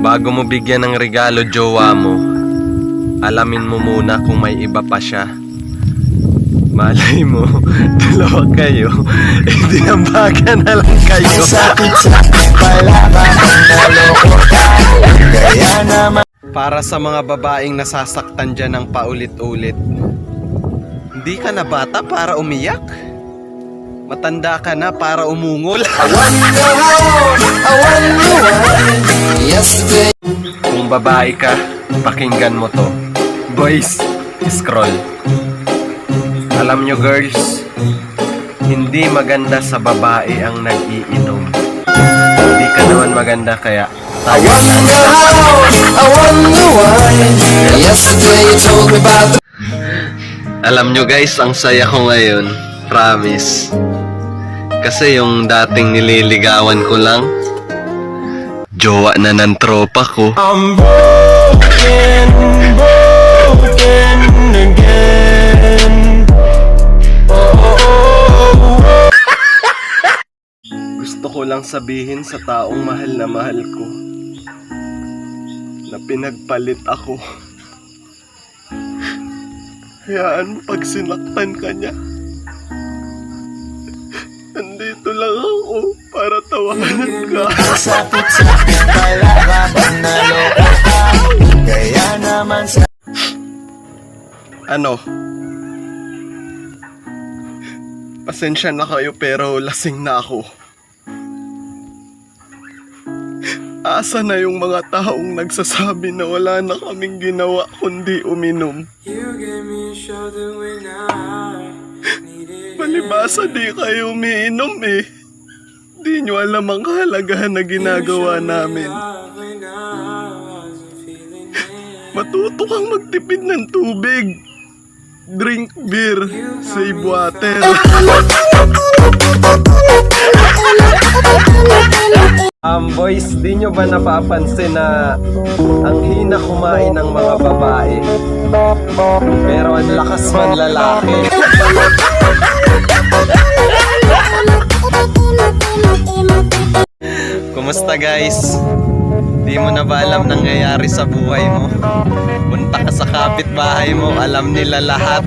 Bago mo bigyan ng regalo jowa mo, alamin mo muna kung may iba pa siya. Malay mo, dalawa kayo, dinambagan na lang kayo. Para sa mga babaeng nasasaktan dyan ng paulit-ulit, hindi ka na bata para umiyak. Matanda ka na para umungol. Kung babae ka, pakinggan mo to. Boys, scroll. Alam nyo girls, hindi maganda sa babae ang nag-iinom. Hindi ka naman maganda kaya tayo. Alam nyo guys, ang saya ko ngayon. Promise. Kasi yung dating nililigawan ko lang, jowa na ng tropa ko. I'm broken again. Gusto ko lang sabihin sa taong mahal na mahal ko na pinagpalit ako. Hayaan pag sinaktan ka niya, nandito lang ako para tawanan ka. Ano? Pasensya na kayo pero lasing na ako. Asa na yung mga taong nagsasabi na wala na kaming ginawa kundi uminom? Palibasa di kayo umiinom eh. Di nyo alam ang kahalagahan na ginagawa namin. Matuto kang magtipid ng tubig. Drink beer, save water. Boys, di nyo ba napapansin na ang hina kumain ng mga babae, pero ang lakas man lalaki? Kumusta guys? Di mo na ba alam nangyayari sa buhay mo? Punta ka sa kapitbahay mo, alam nila lahat.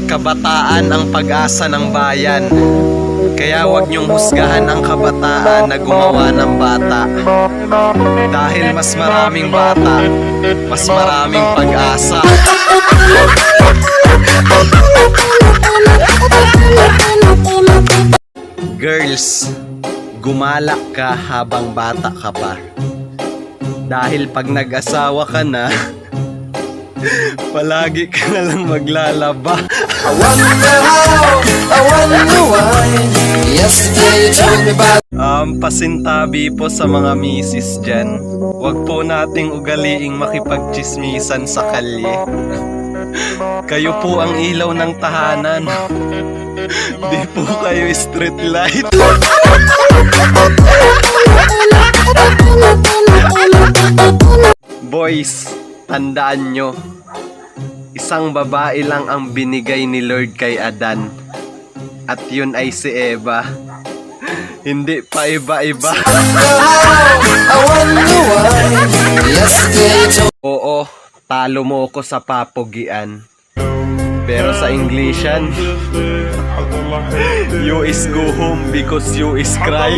Kabataan ang pag-asa ng bayan. Kaya huwag niyong husgahan ang kabataan na gumawa ng bata. Dahil mas maraming bata, mas maraming pag-asa. Girls, gumalak ka habang bata ka pa. Dahil pag nag-asawa ka na, palagi ka na lang maglalaba. Pasintabi po sa mga misis dyan. Huwag po nating ugaliing makipagchismisan sa kalye. Kayo po ang ilaw ng tahanan. Di po kayo street light. Boys, tandaan nyo, isang babae lang ang binigay ni Lord kay Adan, at yun ay si Eva. Hindi pa iba-iba. Oo, talo mo ko sa papogian. Pero sa Englishan, you is go home because you is cry.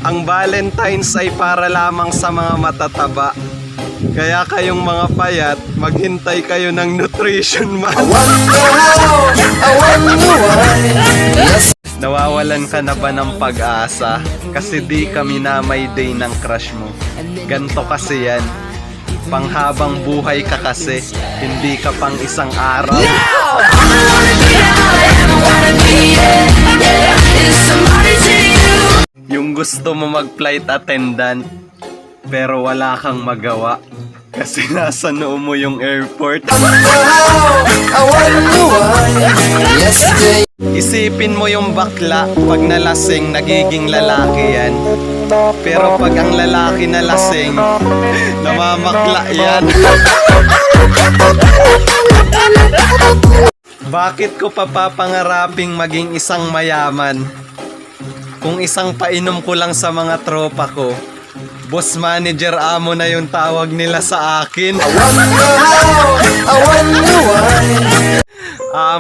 Ang Valentine's ay para lamang sa mga matataba. Kaya kayong mga payat, maghintay kayo ng nutrition month. Nawawalan ka na ba ng pag-asa? Kasi di kami na may day ng crush mo. Ganto kasi yan. Panghabang buhay ka kasi, hindi ka pang isang araw. Yung gusto mo mag-flight attendant, pero wala kang magawa kasi nasa noo mo yung airport. Isipin mo yung bakla, pag nalasing nagiging lalaki yan. Pero pag ang lalaki nalasing, namamakla yan. Bakit ko papapangaraping maging isang mayaman? Kung isang painom ko lang sa mga tropa ko, boss manager amo na yung tawag nila sa akin.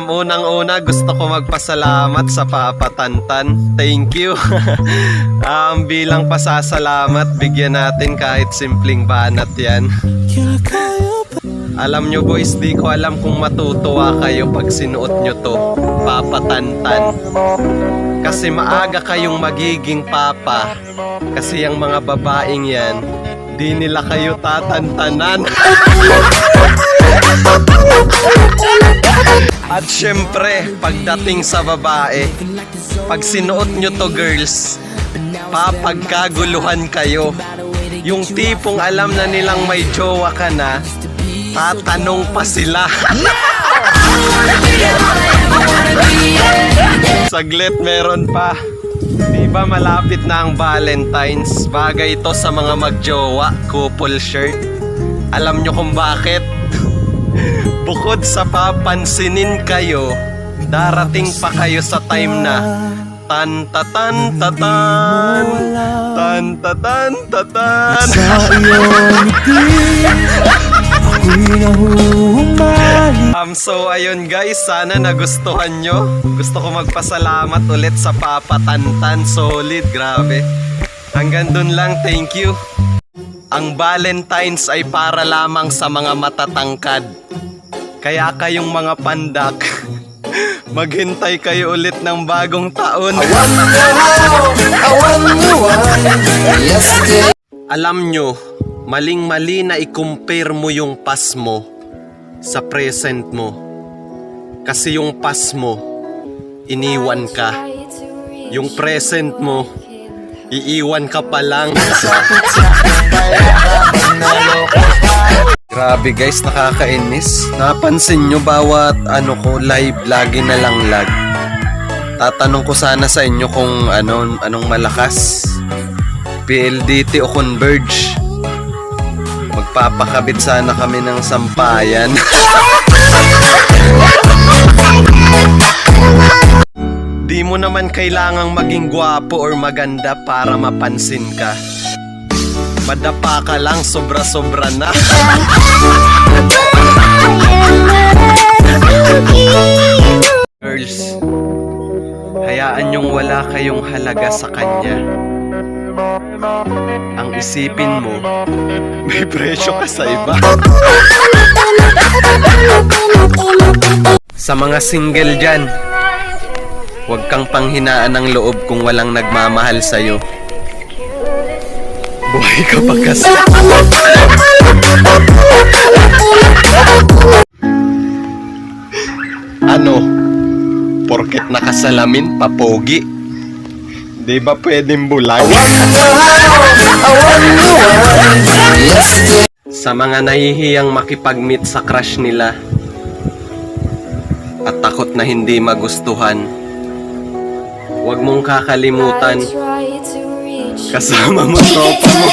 Unang-una gusto ko magpasalamat sa Papa Tantan. Thank you. Bilang pasasalamat, bigyan natin kahit simpleng banat yan. Alam nyo boys, di ko alam kung matutuwa kayo pag sinuot nyo to, Papa Tantan. Kasi maaga kayong magiging papa. Kasi yung mga babaeng yan, di nila kayo tatantanan. At syempre, pagdating sa babae, pag sinuot nyo to girls, papagkaguluhan kayo. Yung tipong alam na nilang may jowa ka na, tatanong pa sila. Saglit, meron pa. Diba malapit na ang Valentine's? Bagay ito sa mga magjowa, couple shirt. Alam nyo kung bakit? Bukod sa papansinin kayo, darating pa kayo sa time na tan tatan tatan tan tatan tatan. So ayun guys, sana nagustuhan nyo. Gusto ko magpasalamat ulit sa Papa Tantan. Solid, grabe. Hanggang dun lang, thank you. Ang Valentine's ay para lamang sa mga matatangkad. Kaya kayong mga pandak, maghintay kayo ulit ng bagong taon. Alam nyo, maling-mali na i-compare mo yung past mo sa present mo. Kasi yung past mo, iniwan ka. Yung present mo, iiwan ka pa lang. Grabe guys, nakakainis. Napansin nyo bawat ko live, lagi na lang lag. Tatanong ko sana sa inyo kung anong malakas, PLDT o Converge. Magpapakabit sana kami ng sampayan. Di mo naman kailangang maging gwapo or maganda para mapansin ka. Madapa ka lang, sobra-sobra na. Girls, hayaan niyong wala kayong halaga sa kanya. Ang isipin mo, may presyo ka sa iba. Sa mga single dyan, huwag kang panghinaan ng loob kung walang nagmamahal sa'yo. Buhay ka pa kasi. Porket nakasalamin, papogi. Di ba pwedeng bulag? Sa mga nahihiyang makipag-meet sa crush nila at takot na hindi magustuhan, huwag mong kakalimutan, kasama mo tropa mo.